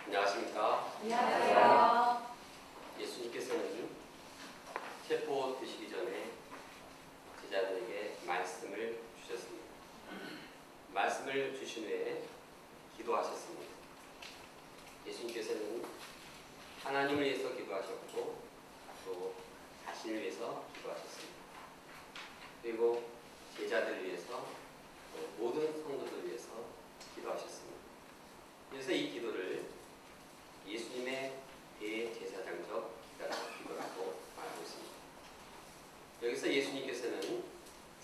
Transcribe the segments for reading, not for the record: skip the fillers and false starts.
안녕하십니까? 안녕하세요. 예수님께서는 세포 드시기 전에 제자들에게 말씀을 주셨습니다. 말씀을 주신 후에 기도하셨습니다. 예수님께서는 하나님을 위해서 기도하셨고 또 자신을 위해서 기도하셨습니다. 그리고 제자들을 위해서 모든 성도들을 위해서 기도하셨습니다. 그래서 이 기도를 예수님의 대제사장적 기도라고 말하고 있습니다. 여기서 예수님께서는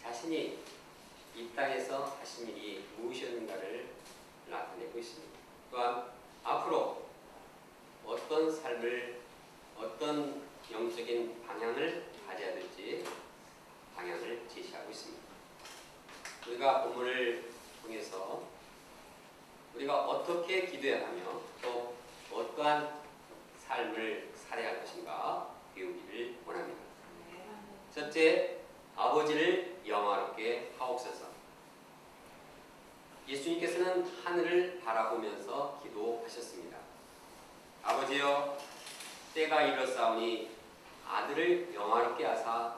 자신이 이 땅에서 하신 일이 무엇이었는가를 나타내고 있습니다. 또한 앞으로 어떤 삶을, 어떤 영적인 방향을 가져야 될지 방향을 제시하고 있습니다. 우리가 본문을 통해서 우리가 어떻게 기도해야 하며 또 어떠한 삶을 살아야 할 것인가 배우기를 원합니다. 첫째, 아버지를 영화롭게 하옵소서. 예수님께서는 하늘을 바라보면서 기도하셨습니다. 아버지여, 때가 이르렀사오니 아들을 영화롭게 하사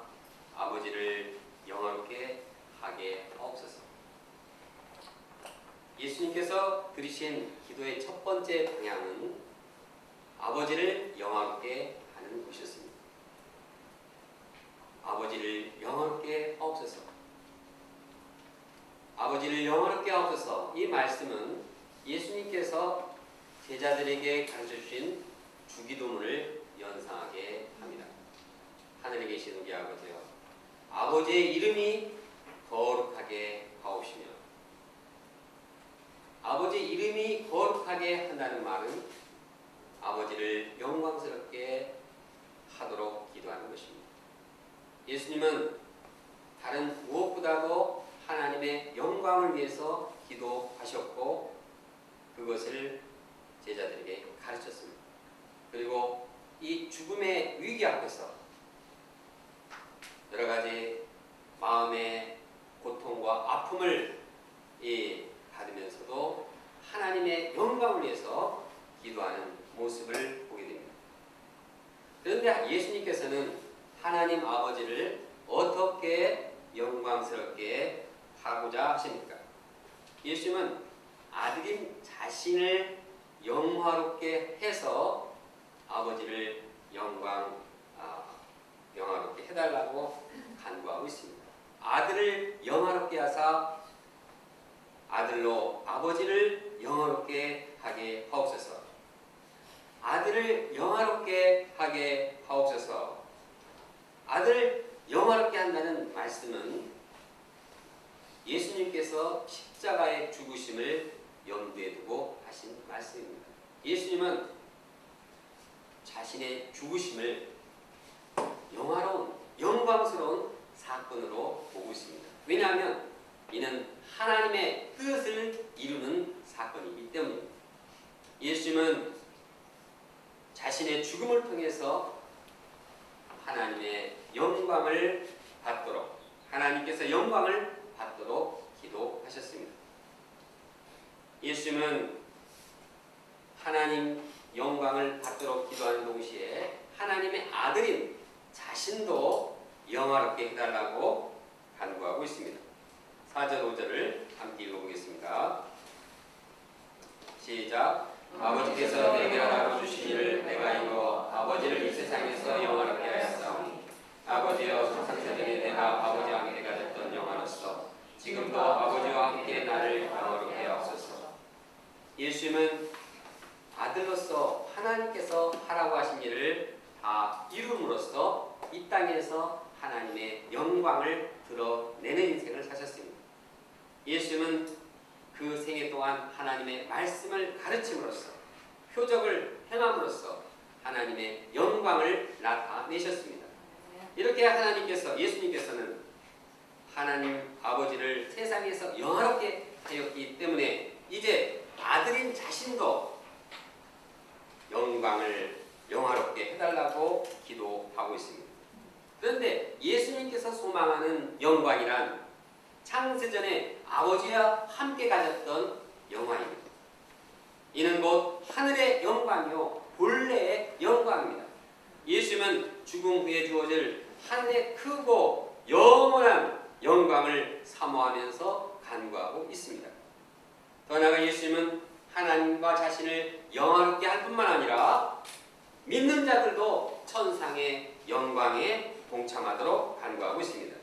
아버지를 영화롭게 하게 하옵소서. 예수님께서 드리신 기도의 첫 번째 방향은 아버지를 영화롭게 하는 것이었습니다. 아버지를 영화롭게 하옵소서. 아버지를 영화롭게 하옵소서. 이 말씀은 예수님께서 제자들에게 가르쳐 주신 주기도문을 연상하게 합니다. 하늘에 계신 우리 아버지여, 아버지의 이름이 거룩하게 하옵시며, 아버지 이름이 거룩하게 한다는 말은 아버지를 영광스럽게 하도록 기도하는 것입니다. 예수님은 다른 무엇보다도 하나님의 영광을 위해서 기도하셨고 그것을 제자들에게 가르쳤습니다. 그리고 이 죽음의 위기 앞에서 여러 가지 마음의 고통과 아픔을 받으면서도 하나님의 영광을 위해서 기도하는 모습을 보게 됩니다. 그런데 예수님께서는 하나님 아버지를 어떻게 영광스럽게 하고자 하십니까? 예수님은 아들인 자신을 영화롭게 해서 아버지를 영화롭게 해달라고 간구하고 있습니다. 아들을 영화롭게 하사 아들로 아버지를 영화롭게 하게 하옵소서. 아들을 영화롭게 하게 하옵소서. 아들을 영화롭게 한다는 말씀은 예수님께서 십자가의 죽으심을 염두에 두고 하신 말씀입니다. 예수님은 자신의 죽으심을 영화로운, 영광스러운 사건으로 보고 있습니다. 왜냐하면 이는 하나님의 뜻을 이루는 사건이기 때문입니다. 예수님은 자신의 죽음을 통해서 하나님의 영광을 받도록, 하나님께서 영광을 받도록 기도하셨습니다. 예수님은 하나님 영광을 받도록 기도하는 동시에 하나님의 아들인 자신도 영화롭게 해달라고 간구하고 있습니다. 4절 5절을 함께 읽어보겠습니다. 시작. 아버지께서 내게 알아보 주신 일을 내가 이루어 아버지를 이 세상에서 영화롭게 하였사오니 아버지여, 상세전에 내가 아버지와 함께 가졌던 영화로서 지금도 아버지와 함께 나를 영화롭게 하옵소서. 예수님은 아들로서 하나님께서 하라고 하신 일을 다 이룸으로써 이 땅에서 하나님의 영광을 드러내는 인생을 사셨습니다. 예수님은 그 생애 동안 하나님의 말씀을 가르침으로써, 표적을 행함으로써 하나님의 영광을 나타내셨습니다. 이렇게 예수님께서는 하나님 아버지를 세상에서 영화롭게 하였기 때문에 이제 아들인 자신도 영광을 영화롭게 해달라고 기도하고 있습니다. 그런데 예수님께서 소망하는 영광이란 창세전에 아버지와 함께 가졌던 영광입니다. 이는 곧 하늘의 영광 영광이요 본래의 영광입니다. 예수님은 죽음 후에 주어질 하늘의 크고 영원한 영광을 사모하면서 간구하고 있습니다. 더 나아가 예수님은 하나님과 자신을 영화롭게 할 뿐만 아니라 믿는 자들도 천상의 영광에 동참하도록 간구하고 있습니다.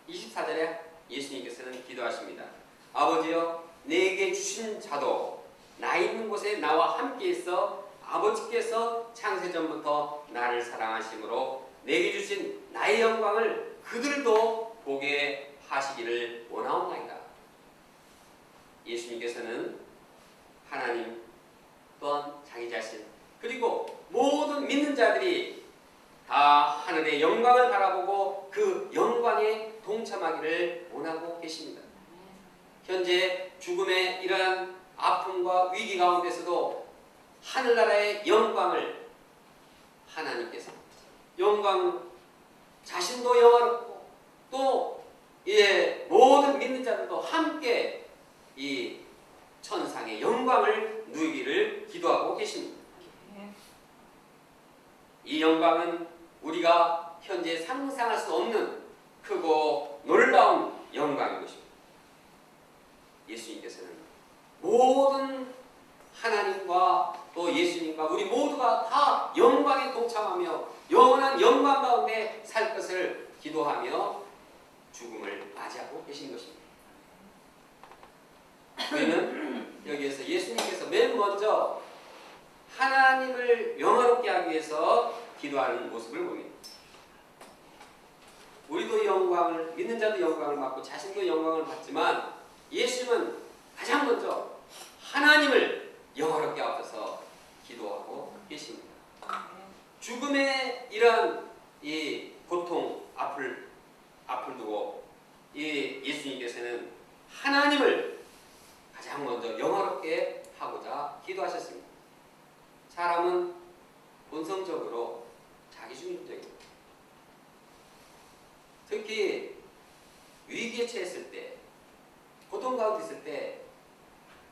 24절에 예수님께서는 기도하십니다. 아버지여 내게 주신 자도 나 있는 곳에 나와 함께 있어 아버지께서 창세전부터 나를 사랑하심으로 내게 주신 나의 영광을 그들도 보게 하시기를 원하옵나이다. 예수님께서는 하나님 또한 자기 자신 그리고 모든 믿는 자들이 다 하늘의 영광을 바라보고 그 영광에 동참하기를 원하고 계십니다. 현재 죽음의 이러한 아픔과 위기 가운데서도 하늘나라의 영광을 하나님께서 영광 자신도 영화롭고 또 모든 믿는 자들도 함께 이 천상의 영광을 누리기를 기도하고 계십니다. 이 영광은 우리가 현재 상상할 수 없는 크고 놀라운 영광인 것입니다. 예수님께서는 모든 하나님과 또 예수님과 우리 모두가 다 영광에 동참하며 영원한 영광 가운데 살 것을 기도하며 죽음을 맞이하고 계신 것입니다. 우리는 여기에서 예수님께서 맨 먼저 하나님을 영화롭게 하기 위해서 기도하는 모습을 봅니다. 우리도 영광을, 믿는 자도 영광을 받고 자신도 영광을 받지만 예수님은 가장 먼저 하나님을 영화롭게 하셔서 기도하고 계십니다. 죽음의 이러한 이 고통, 앞을 두고 이 예수님께서는 하나님을 가장 먼저 영화롭게 하고자 기도하셨습니다. 사람은 본성적으로 자기중심적입니다. 특히 위기에 처했을 때, 고통 가운데 있을 때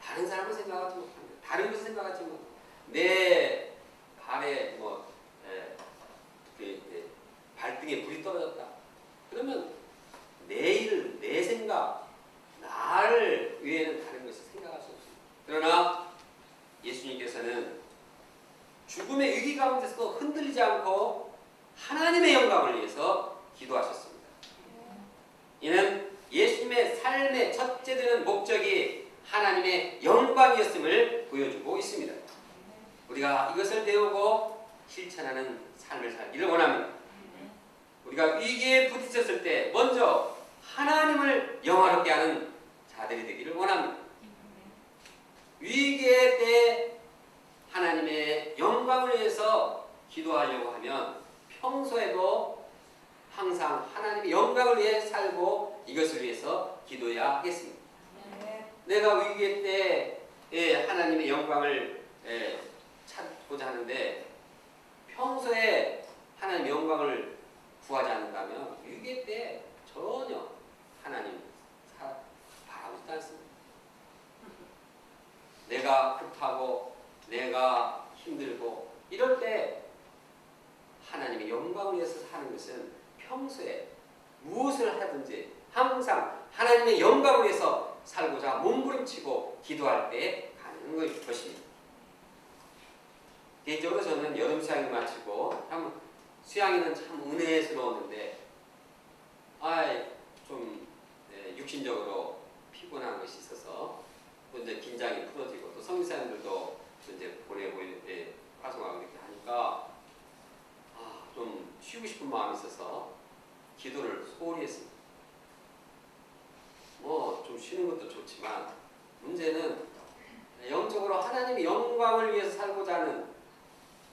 다른 사람을 생각하지 못합니다. 다른 것을 생각하지 못합니다. 내 발에 발등에 불이 떨어졌다. 그러면 내 일, 내 생각, 나를 외에는 다른 것을 생각할 수 없습니다. 그러나 예수님께서는 죽음의 위기 가운데서도 흔들리지 않고 하나님의 영광을 위해서 기도하셨습니다. 이는 예수님의 삶의 첫째 되는 목적이 하나님의 영광이었음을 보여주고 있습니다. 우리가 이것을 배우고 실천하는 삶을 살기를 원합니다. 우리가 위기에 부딪혔을 때 먼저 하나님을 영화롭게 하는 자들이 되기를 원합니다. 위기의 때 하나님의 영광을 위해서 기도하려고 하면 평소에도 항상 하나님의 영광을 위해 살고 이것을 위해서 기도해야 하겠습니다. 내가 위기의 때 하나님의 영광을 찾고자 하는데 평소에 하나님의 영광을 구하지 않는다면 위기의 때 전혀 하나님 바라보지도 않습니다. 내가 급하고 내가 힘들고 이럴 때 하나님의 영광을 위해서 사는 것은 평소에 무엇을 하든지 항상 하나님의 영광을 위해서 살고자 몸부림치고 기도할 때 가는 것입니다. 개인적으로 저는 여름 수양을 마치고 참 수양에는 참 은혜스러웠는데 좀 육신적으로 피곤한 것이 있어서 또 이제 긴장이 풀어지고 또 성교사님들도 이제 보내고 파송하고 이렇게 하니까 좀 쉬고 싶은 마음이 있어서 기도를 소홀히 했습니다. 좀 쉬는 것도 좋지만 문제는 영적으로 하나님의 영광을 위해서 살고자 하는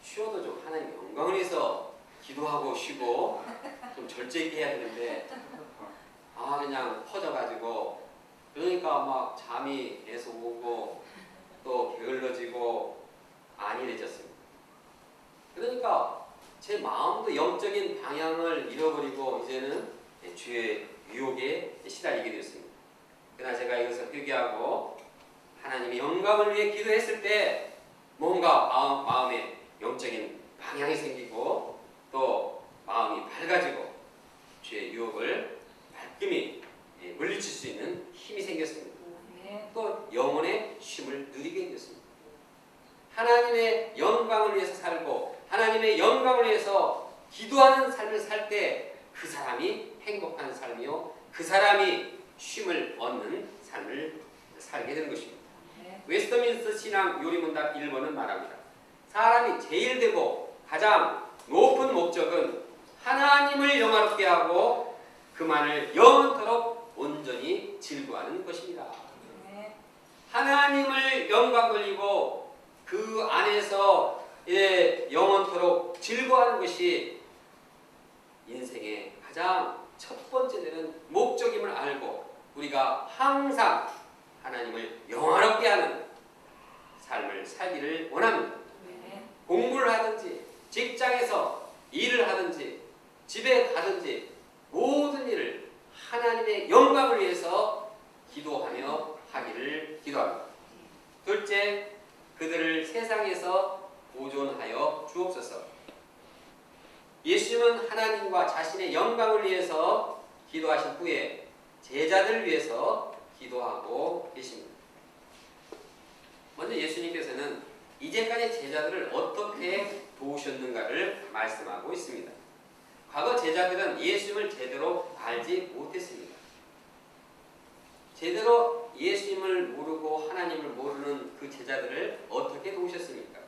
쉬어도 좀 하나님의 영광을 위해서 기도하고 쉬고 좀 절제 있게 해야 되는데 그냥 퍼져가지고 그러니까 막 잠이 계속 오고 또 게을러지고 안일해졌습니다. 그러니까 제 마음도 영적인 방향을 잃어버리고 이제는 죄의 유혹에 시달리게 되었습니다. 그러나 제가 이것을 회개하고 하나님의 영광을 위해 기도했을 때 뭔가 방향이 생기고 또 마음이 밝아지고 죄의 유혹을 말끔히 물리칠 수 있는 힘이 생겼습니다. 또 영혼의 쉼을 누리게 되었습니다. 하나님의 영광을 위해서 살고 하나님의 영광을 위해서 기도하는 삶을 살 때 그 사람이 행복한 삶이요 그 사람이 쉼을 얻는 삶을 살게 되는 것입니다. 웨스터민스터 신앙 요리문답 1번은 말합니다. 사람이 제일 되고 가장 높은 목적은 하나님을 영화롭게 하고 그만을 영원토록 온전히 즐거워하는 것입니다. 하나님을 영광 돌리고 그 안에서 영원토록 즐거워하는 것이 인생의 가장 첫 번째 되는 목적임을 알고 우리가 항상 하나님을 영화롭게 하는 삶을 살기를 원합니다. 공부를 하든지 직장에서 일을 하든지 집에 가든지 모든 일을 하나님의 영광을 위해서 기도하며 하기를 기도합니다. 둘째, 그들을 세상에서 보존하여 주옵소서. 예수님은 하나님과 자신의 영광을 위해서 기도하신 후에 제자들을 위해서 기도하고 계십니다. 먼저 예수님께서는 이제까지 제자들을 어떻게 도우셨는가를 말씀하고 있습니다. 과거 제자들은 예수님을 제대로 알지 못했습니다. 제대로 예수님을 모르고 하나님을 모르는 그 제자들을 어떻게 도우셨습니까?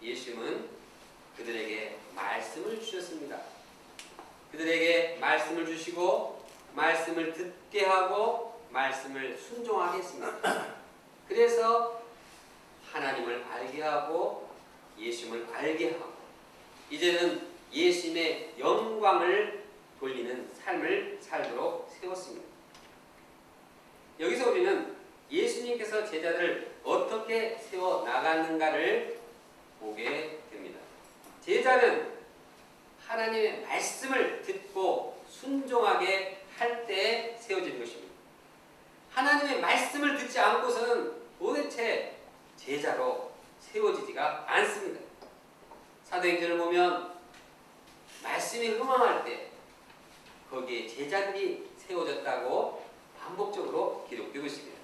예수님은 그들에게 말씀을 주셨습니다. 그들에게 말씀을 주시고 말씀을 듣게 하고 말씀을 순종하게 했습니다. 그래서 하나님을 알게 하고 예수님을 알게 하고 이제는 예수님의 영광을 돌리는 삶을 살도록 세웠습니다. 여기서 우리는 예수님께서 제자들을 어떻게 세워나갔는가를 보게 됩니다. 제자는 하나님의 말씀을 듣고 순종하게 할 때 세워지는 것입니다. 하나님의 말씀을 듣지 않고서는 도대체 제자로 세워지지가 않습니다. 사도행전을 보면 말씀이 흥황할 때 거기에 제자들이 세워졌다고 반복적으로 기록되고 있습니다.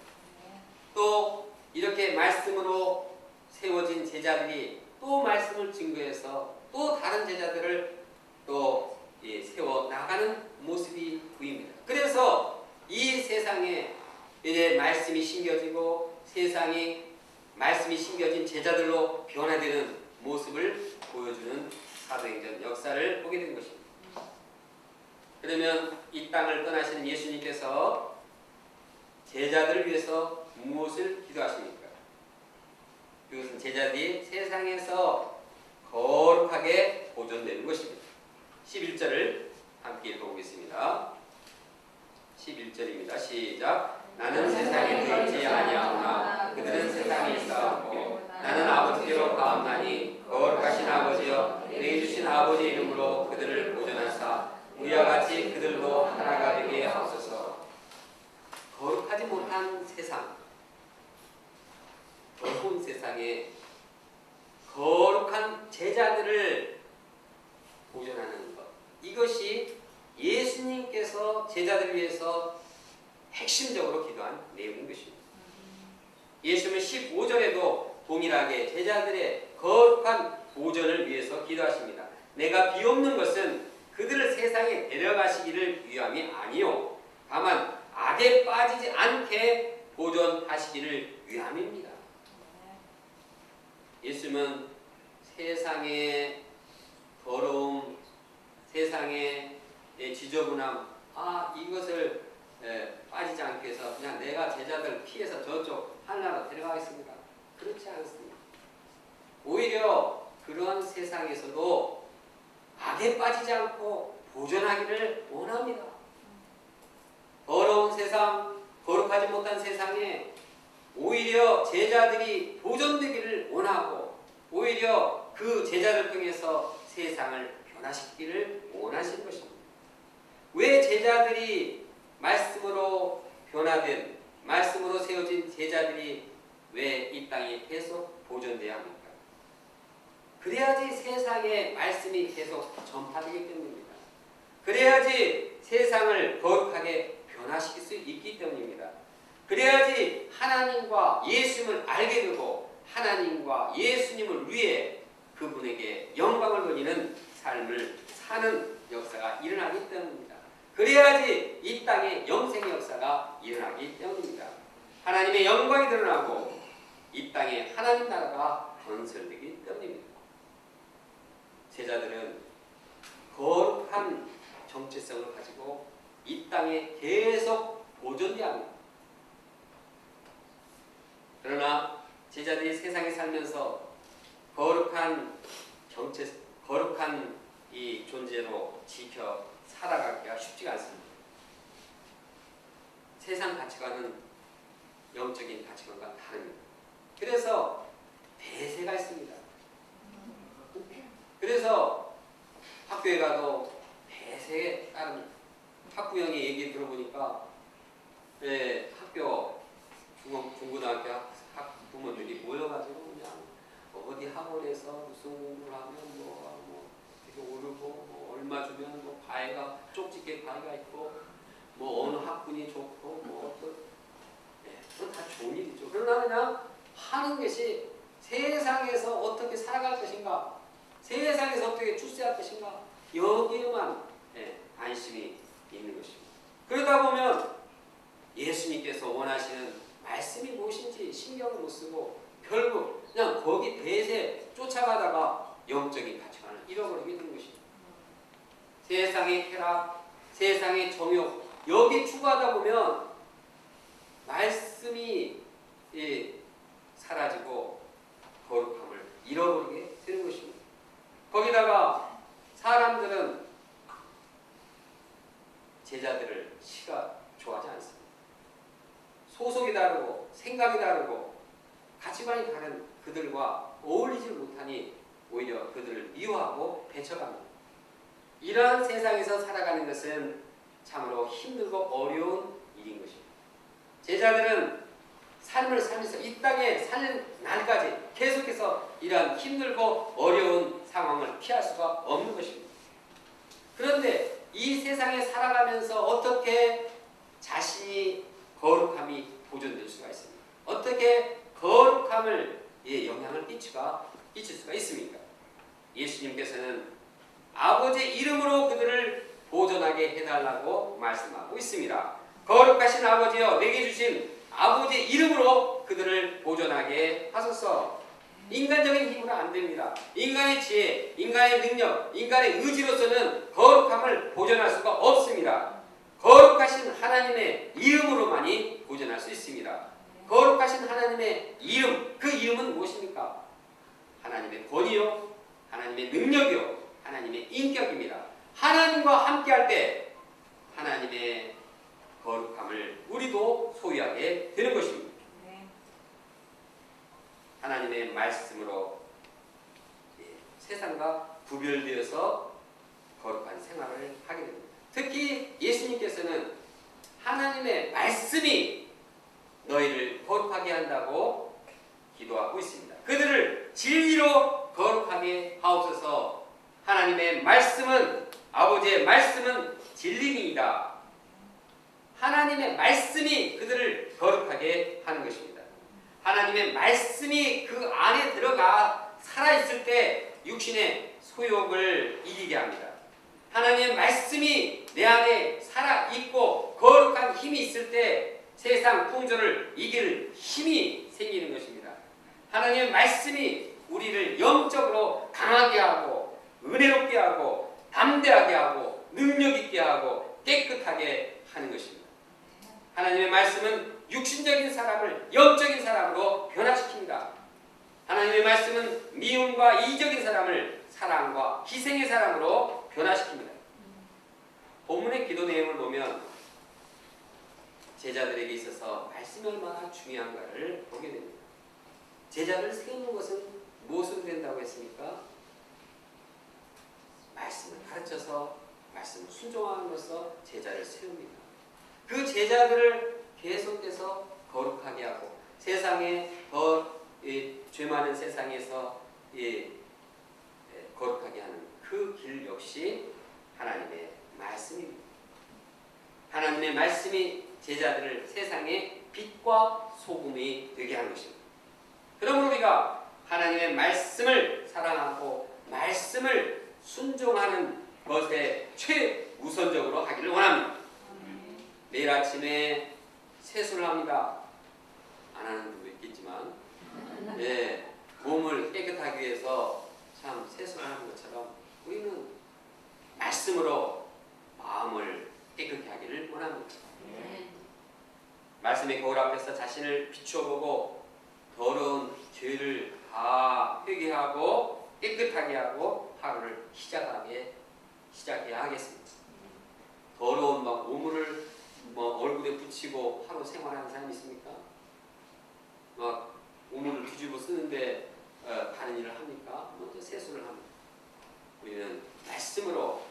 또 이렇게 말씀으로 세워진 제자들이 또 말씀을 증거해서 또 다른 제자들을 또 세워나가는 모습이 보입니다. 그래서 이 세상에 이제 말씀이 심겨지고 세상이 말씀이 심겨진 제자들로 변화되는 모습을 보여주는 사도행전 역사를 보게 된 것입니다. 그러면 이 땅을 떠나시는 예수님께서 제자들을 위해서 무엇을 기도하십니까? 그것은 제자들이 세상에서 거룩하게 보존되는 것입니다. 11절을 함께 읽어보겠습니다. 11절입니다. 시작. 나는 세상에 들지 아니하오나 그들은 세상에 있사오고 나는 아버지께로 가옵나니 거룩하신 아버지여 내게 주신 아버지 이름으로 그들을 보존하사 우리와 같이 그들도 하나가 되게 하옵소서. 거룩하지 못한 세상, 더러운 세상에 거룩한 제자들을 보존하는 것, 이것이 예수님께서 제자들을 위해서 핵심적으로 기도한 내용인 것입니다. 예수님은 15절에도 동일하게 제자들의 거룩한 보존을 위해서 기도하십니다. 내가 비옵는 것은 그들을 세상에 데려가시기를 위함이 아니요 다만 악에 빠지지 않게 보존하시기를 위함입니다. 예수님은 세상의 더러움, 세상의 지저분함, 이것을 빠지지 않기 위해서 그냥 내가 제자들 피해서 저쪽 하늘나라로 데려가겠습니다. 그렇지 않습니다. 오히려 그런 세상에서도 악에 빠지지 않고 보존하기를 원합니다. 더러운 세상, 거룩하지 못한 세상에 오히려 제자들이 보존되기를 원하고 오히려 그 제자를 통해서 세상을 변화시키기를 원하시는 것입니다. 왜 제자들이 말씀으로 변화된 말씀으로 세워진 제자들이 왜 이 땅에 계속 보존되어야 합니까? 그래야지 세상의 말씀이 계속 전파되기 때문입니다. 그래야지 세상을 거룩하게 변화시킬 수 있기 때문입니다. 그래야지 하나님과 예수님을 알게 되고 하나님과 예수님을 위해 그분에게 영광을 돌리는 삶을 사는 역사가 일어나기 때문입니다. 그래야지 이 땅에 영생의 역사가 일어나기 때문입니다. 하나님의 영광이 드러나고 이 땅에 하나님 나라가 건설되기 때문입니다. 제자들은 거룩한 정체성을 가지고 이 땅에 계속 보존돼야 합니다. 그러나 제자들이 세상에 살면서 거룩한 이 존재로 지켜 살아가기가 쉽지가 않습니다. 세상 가치관은 영적인 가치관과 다릅니다. 그래서 대세가 있습니다. 그래서 학교에 가도 대세에 따릅니다. 학부형의 얘기 들어보니까 학교 중고등학교 학부모들이 모여가지고 그냥 어디 학원에서 무슨 공부를 하면 뭐 되게 오르고 얼마 주면 과외가 쪽집게 과외가 있고 어느 학군이 좋고 그건 다 좋은 일이죠. 그러나 그냥 하는 것이 세상에서 어떻게 살아갈 것인가, 세상에서 어떻게 출세할 것인가, 여기에만 관심이 있는 것입니다. 그러다 보면 예수님께서 원하시는 말씀이 무엇인지 신경을 못 쓰고 결국 그냥 거기 대세 쫓아가다가 영적인 가치관을 잃어버리게 되는 것입니다. 세상의 쾌락, 세상의 정욕 여기 추구하다 보면 말씀이 사라지고 거룩함을 잃어버리게 되는 것입니다. 거기다가 사람들은 제자들을 좋아하지 않습니다. 소속이 다르고 생각이 다르고 가치관이 다른 그들과 어울리지 못하니 오히려 그들을 미워하고 배척합니다. 이러한 세상에서 살아가는 것은 참으로 힘들고 어려운 일인 것입니다. 제자들은 삶을 살면서 이 땅에 사는 날까지 계속해서 이러한 힘들고 어려운 상황을 피할 수가 없는 것입니다. 그런데 이 세상에 살아가면서 어떻게 자신이 거룩함이 보존될 수가 있습니까? 어떻게 거룩함을 영향을 끼칠 수가 있습니까? 예수님께서는 아버지의 이름으로 그들을 보존하게 해달라고 말씀하고 있습니다. 거룩하신 아버지여 내게 주신 아버지의 이름으로 그들을 보존하게 하소서. 인간적인 힘으로 안 됩니다. 인간의 지혜, 인간의 능력, 인간의 의지로서는 거룩함을 보존할 수가 없습니다. 거룩하신 하나님의 이름으로만이 보존할 수 있습니다. 거룩하신 하나님의 이름, 그 이름은 무엇입니까? 하나님의 권위요, 하나님의 능력이요, 하나님의 인격입니다. 하나님과 함께할 때 하나님의 거룩함을 우리도 소유하게 되는 것입니다. 하나님의 말씀으로 세상과 구별되어서 거룩한 생활을 하게 됩니다. 특히 예수님께서는 하나님의 말씀이 너희를 거룩하게 한다고 기도하고 있습니다. 그들을 진리로 거룩하게 하옵소서. 하나님의 말씀은, 아버지의 말씀은 진리입니다. 하나님의 말씀이 그들을 거룩하게 하는 것입니다. 하나님의 말씀이 그 안에 들어가 살아있을 때 육신의 소욕을 이기게 합니다. 하나님의 말씀이 내 안에 살아있고 거룩한 힘이 있을 때 세상 풍조를 이길 힘이 생기는 것입니다. 하나님의 말씀이 우리를 영적으로 강하게 하고 은혜롭게 하고 담대하게 하고 능력 있게 하고 깨끗하게 하는 것입니다. 하나님의 말씀은 육신적인 사람을 영적인 사람으로 변화시킵니다. 하나님의 말씀은 미움과 이적인 사람을 사랑과 희생의 사람으로 변화시킵니다. 본문의 기도 내용을 보면 제자들에게 있어서 말씀이 얼마나 중요한가를 보게 됩니다. 제자를 세우는 것은 무엇으로 된다고 했습니까? 말씀을 가르쳐서 말씀을 순종함으로써 제자를 세웁니다. 그 제자들을 계속해서 거룩하게 하고 세상에 죄 많은 세상에서 거룩하게 하는 그 길 역시 하나님의 말씀입니다. 하나님의 말씀이 제자들을 세상의 빛과 소금이 되게 하는 것입니다. 그러므로 우리가 하나님의 말씀을 사랑하고 말씀을 순종하는 것에 최우선적으로 하기를 원합니다. 내일 아침에 세수를 합니다. 안 하는 분도 있겠지만 몸을 깨끗하기 위해서 참 세수를 하는 것처럼 우리는 말씀으로 마음을 깨끗게 하기를 원합니다. 말씀의 거울 앞에서 자신을 비춰보고 더러운 죄를 다 회개하고 깨끗하게 하고 하루를 시작해야 하겠습니다. 더러운 막 오물을 얼굴에 붙이고 하루 생활하는 사람이 있습니까? 막 오물을 뒤집어 쓰는데 다른 일을 합니까? 먼저 세수를 합니다. 우리는 말씀으로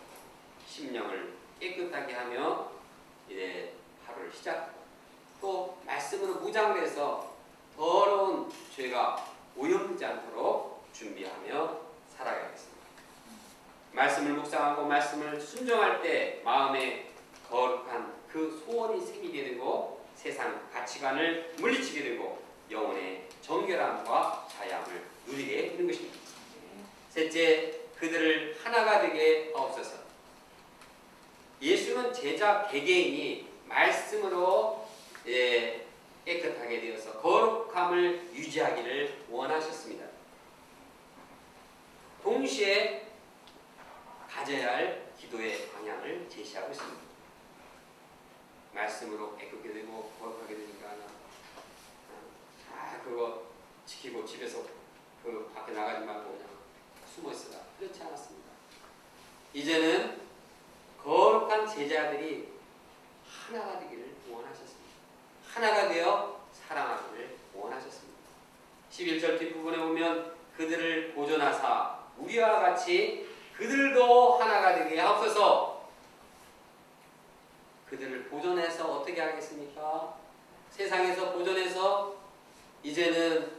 심령을 깨끗하게 하며 이제 하루를 시작하고 또 말씀으로 무장을 해서 더러운 죄가 오염되지 않도록 준비하며 살아가겠습니다. 말씀을 묵상하고 말씀을 순종할 때 마음에 거룩한 그 소원이 생기게 되고 세상 가치관을 물리치게 되고 영혼의 정결함과 자양을 누리게 되는 것입니다. 셋째, 그들을 하나가 되게 하옵소서. 예수는 제자 개개인이 말씀으로 깨끗하게 되어서 거룩함을 유지하기를 원하셨습니다. 동시에 가져야 할 기도의 방향을 제시하고 있습니다. 말씀으로 깨끗게 되고 거룩하게 되니까 그거 지키고 집에서 그 밖에 나가지 말고 그냥 숨어 있으라. 그렇지 않았습니다. 이제는 거룩한 제자들이 하나가 되기를 원하셨습니다. 하나가 되어 사랑하기를 원하셨습니다. 11절 뒷부분에 보면 그들을 보존하사 우리와 같이 그들도 하나가 되게 하옵소서. 그들을 보존해서 어떻게 하겠습니까? 세상에서 보존해서 이제는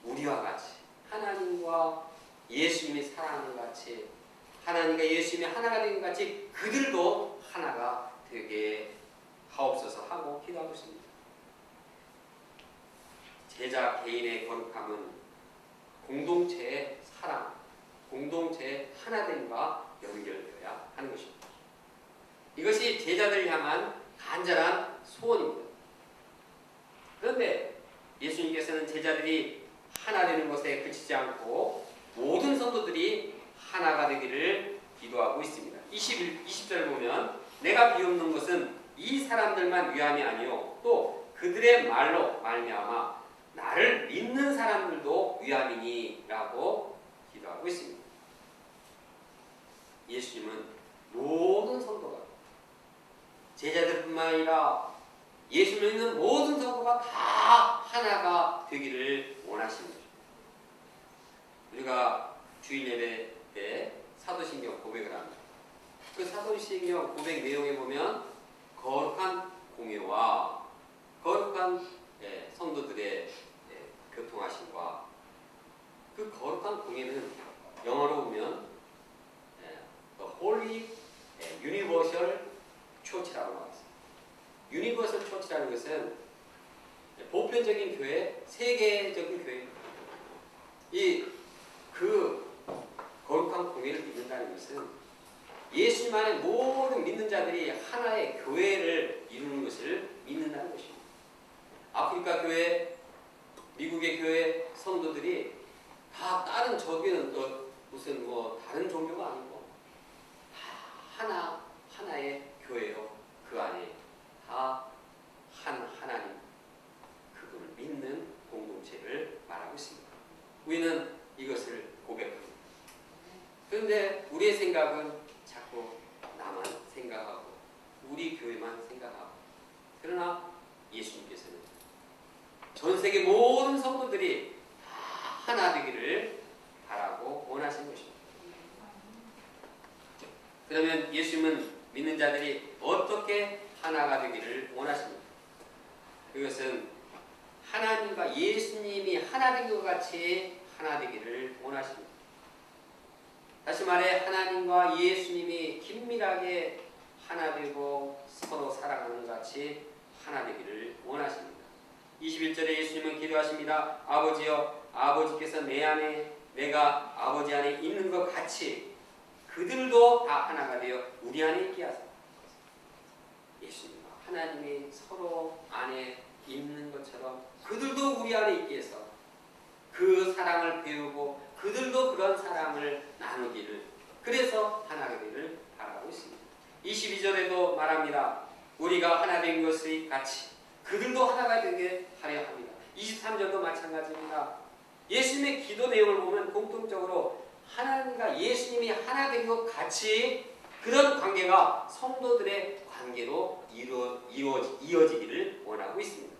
우리와 같이 하나님과 예수님이 사랑하는 것 같이 하나님과 예수님이 하나가 되는 것 같이 그들도 하나가 되게 하옵소서 하고 기도하고 있습니다. 제자 개인의 거룩함은 공동체의 사랑, 공동체의 하나됨과 연결되어야 하는 것입니다. 이것이 제자들을 향한 간절한 소원입니다. 그런데 예수님께서는 제자들이 하나 되는 것에 그치지 않고 모든 성도들이 하나가 되기를 기도하고 있습니다. 20절 보면 내가 비웃는 것은 이 사람들만 위함이 아니요 또 그들의 말로 말미암아 나를 믿는 사람들도 위함이니 라고 기도하고 있습니다. 예수님은 모든 성도가 제자들뿐만 아니라 예수를 믿는 모든 성도가 다 하나가 되기를 원하십니다. 우리가 주일 예배 때 사도신경 고백을 합니다. 그 사도신경 고백 내용에 보면 거룩한 공예와 거룩한 성도들의 교통하심과 그 거룩한 공예는 영어로 보면 The Holy Universal Church라고 나왔습니다. 유니버설 처치라는 것은 보편적인 교회, 세계적인 교회입니다. 그 거룩한 공예를 믿는다는 것은 예수님 안에 모든 믿는 자들이 하나의 교회를 이루는 것을 믿는다는 것입니다. 아프리카 교회, 미국의 교회 성도들이 다 다른 저기는 무슨 다른 종교가 아니고 다 하나의 교회로 그 안에 다 한 하나님 그분을 믿는 공동체를 말하고 있습니다. 우리는 이것을 고백합니다. 그런데 우리의 생각은 자꾸 나만 생각하고 우리 교회만 생각하고 그러나 예수님께서는 전 세계 모든 성도들이 다 하나 되기를 바라고 원하시는 것입니다. 그러면 예수님은 믿는 자들이 어떻게 하나가 되기를 원하십니다. 그것은 하나님과 예수님이 하나 된 것 같이 하나 되기를 원하십니다. 다시 말해 하나님과 예수님이 긴밀하게 하나 되고 서로 사랑하는 것 같이 하나 되기를 원하십니다. 21절에 예수님은 기도하십니다. 아버지여, 아버지께서 내 안에 내가 아버지 안에 있는 것 같이 그들도 다 하나가 되어 우리 안에 있게 하소서. 예수님과 하나님이 서로 안에 있는 것처럼 그들도 우리 안에 있게 해서 그 사랑을 배우고 그들도 그런 사랑을 나누기를, 그래서 하나가 되기를 바라고 있습니다. 22절에도 말합니다. 우리가 하나 된 것이 같이 그들도 하나가 되게 하려 합니다. 23절도 마찬가지입니다. 예수님의 기도 내용을 보면 공통적으로 하나님과 예수님이 하나 된 것 같이 그런 관계가 성도들의 관계로 이어지기를 원하고 있습니다.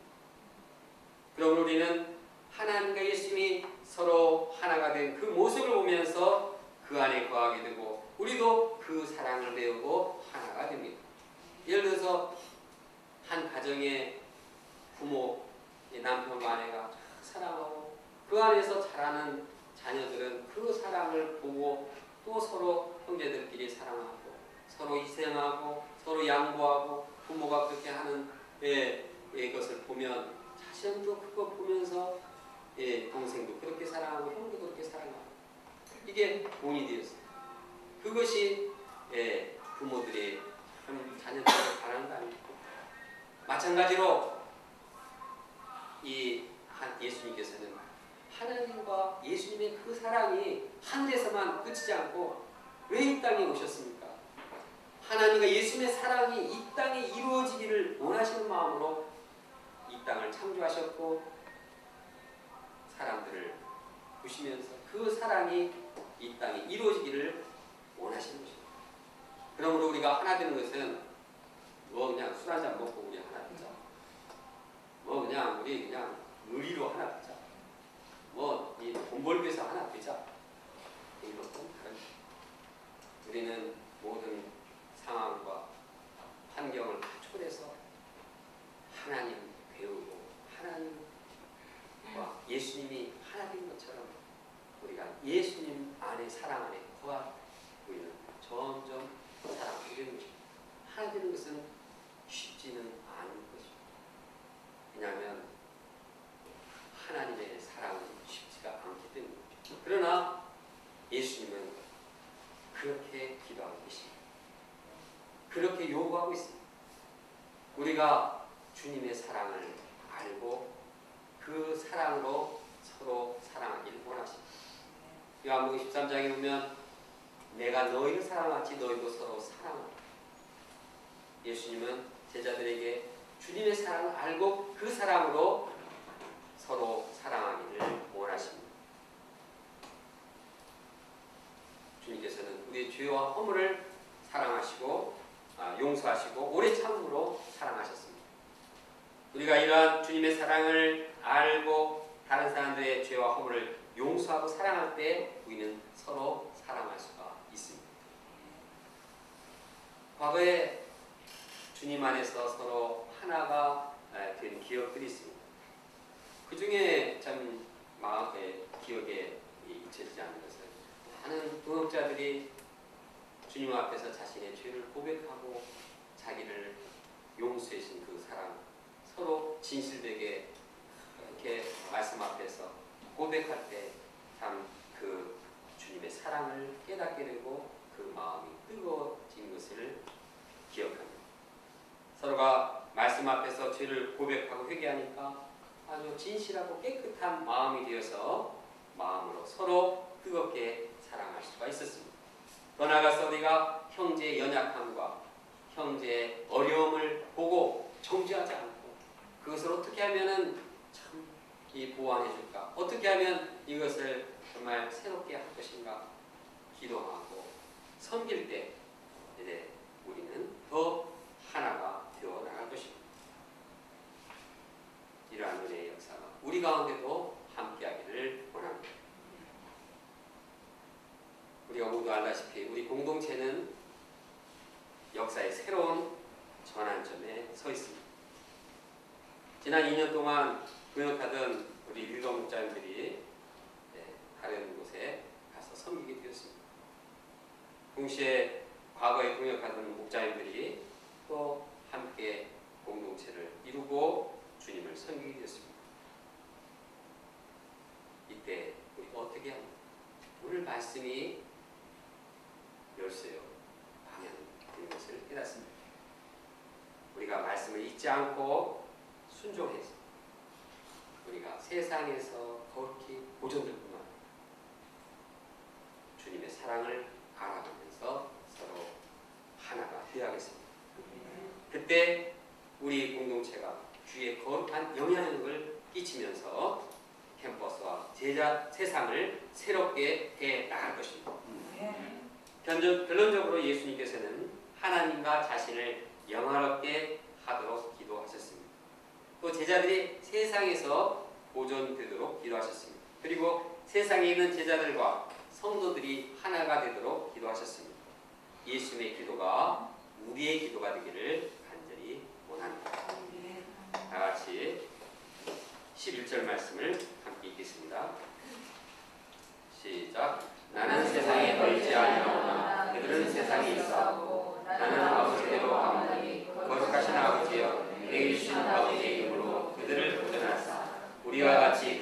그럼 우리는 하나님과 예수님이 서로 하나가 된 그 모습을 보면서 그 안에 거하게 되고 우리도 그 사랑을 배우고 하나가 됩니다. 예를 들어서 한 가정의 부모, 남편과 아내가 사랑하고 그 안에서 자라는 자녀들은 그 사랑을 보고 또 서로 형제들끼리 사랑하고 서로 희생하고 서로 양보하고 부모가 그렇게 하는 것을 보면 자식도 그거 보면서 동생도 그렇게 사랑하고 형도 그렇게 사랑하고 이게 본이 되었어요. 그것이 부모들이 자녀들을 바라는 거 아닙니까? 마찬가지로 예수님께서는 하나님과 예수님의 그 사랑이 하늘에서만 그치지 않고 왜 이 땅에 오셨습니까? 하나님과 예수님의 사랑이 이 땅에 이루어지기를 원하시는 마음으로 이 땅을 창조하셨고 사람들을 부시면서 그 사랑이 이 땅에 이루어지기를 원하시는 것입니다. 그러므로 우리가 하나 되는 것은 뭐 그냥 술 한잔 먹고 우리 하나 되자, 뭐 그냥 우리 그냥 의리로 하나 되자, 뭐 돈 벌기 위해서 하나 되자, 이것도 다른. 우리는 모든 상황과 환경을 다 초래해서 하나님 배우고 하나님과 예수님이 하나 된 것처럼 우리가 예수님 안에 사랑 안에 거하고 우리는 점점 사랑하게 되는 것입니다. 하나 되는 것은 쉽지는 않은 것입니다. 왜냐하면 하나님의 사랑은 쉽지가 않기 때문입니다. 그러나 예수님은 그렇게 기도하고 계십니다. 그렇게 요구하고 있습니다. 우리가 주님의 사랑을 알고 그 사랑으로 서로 사랑하기를 원하십니다. 요한복음 13장에 보면 내가 너희를 사랑하지 너희도 서로 사랑하라. 예수님은 제자들에게 주님의 사랑을 알고 그 사랑으로 서로 사랑하기를 원하십니다. 주님께서는 우리의 죄와 허물을 사랑하시고 용서하시고 오래 참음으로 사랑하셨습니다. 우리가 이러한 주님의 사랑을 알고 다른 사람들의 죄와 허물을 용서하고 사랑할 때 우리는 서로 사랑할 수가 있습니다. 과거에 주님 안에서 서로 하나가 된 기억들이 있습니다. 그 중에 참 마음의 기억에 잊혀지지 않는 것은 많은 동역자들이 주님 앞에서 자신의 죄를 고백하고 자기를 용서해 주신 그 사랑, 서로 진실되게 이렇게 말씀 앞에서 고백할 때 참 그 주님의 사랑을 깨닫게 되고 그 마음이 뜨거워진 것을 기억합니다. 서로가 말씀 앞에서 죄를 고백하고 회개하니까 아주 진실하고 깨끗한 마음이 되어서 마음으로 서로 뜨겁게 사랑할 수가 있었습니다. 더 나아가서 우리가 형제의 연약함과 형제의 어려움을 보고 정죄하지 않고 그것을 어떻게 하면은 참 보완해 줄까? 어떻게 하면 이것을 정말 새롭게 할 것인가? 기도하고 섬길 때 이제 우리는 더 하나가 되어 나갈 것입니다. 이러한 은혜의 역사가 우리 가운데도 함께하기를 원합니다. 우리가 모두 알다시피 우리 공동체는 역사의 새로운 전환점에 서 있습니다. 지난 2년 동안 교역하던 우리 리더 목자님들이 다른 곳에 가서 섬기게 되었습니다. 동시에 과거에 동역하던 목자님들이 또 함께 공동체를 이루고 주님을 섬기게 되었습니다. 이때 우리 어떻게 합니까? 오늘 말씀이 열쇠요, 방향인 것을 깨닫습니다. 우리가 말씀을 잊지 않고 순종해서 우리가 세상에서 거룩히 보존될 뿐만 아니라 주님의 사랑을 알아가면서 서로 하나가 되어야겠습니다. 그때 우리 공동체가 주의 거룩한 영향력을 끼치면서 캠퍼스와 세상을 새롭게 해 나갈 것입니다. 결론적으로 예수님께서는 하나님과 자신을 영화롭게 하도록 기도하셨습니다. 또 제자들이 세상에서 보존되도록 기도하셨습니다. 그리고 세상에 있는 제자들과 성도들이 하나가 되도록 기도하셨습니다. 예수님의 기도가 우리의 기도가 되기를